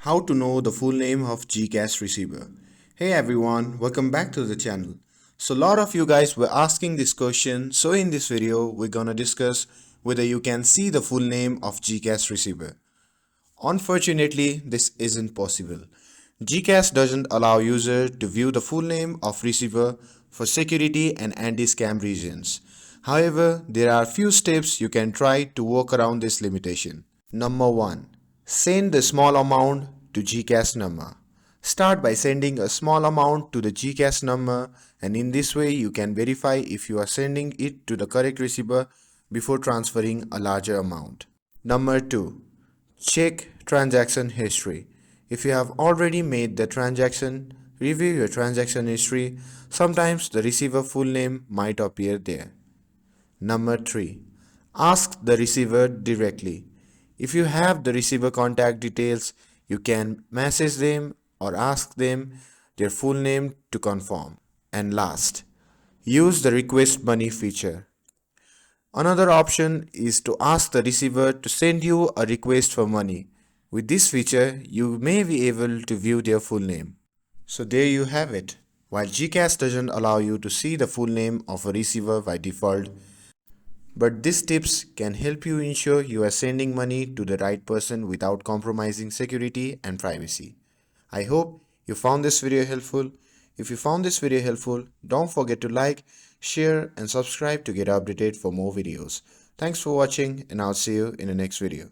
How to know the full name of GCash receiver. Hey everyone, welcome back to the channel. So a lot of you guys were asking this question, so in this video we're gonna discuss whether you can see the full name of GCash receiver. Unfortunately, this isn't possible. GCash doesn't allow user to view the full name of receiver for security and anti-scam reasons. However, there are few steps you can try to work around this limitation. Number 1. Send the small amount to GCash number. Start by sending a small amount to the GCash number, and in this way you can verify if you are sending it to the correct receiver before transferring a larger amount. Number 2. Check transaction history. If you have already made the transaction, review your transaction history. Sometimes the receiver full name might appear there. Number 3. Ask the receiver directly. If you have the receiver contact details, you can message them or ask them their full name to confirm. And last, use the request money feature. Another option is to ask the receiver to send you a request for money. With this feature, you may be able to view their full name. So there you have it. While GCash doesn't allow you to see the full name of a receiver by default, but these tips can help you ensure you are sending money to the right person without compromising security and privacy. I hope you found this video helpful. If you found this video helpful, don't forget to like, share and subscribe to get updated for more videos. Thanks for watching and I'll see you in the next video.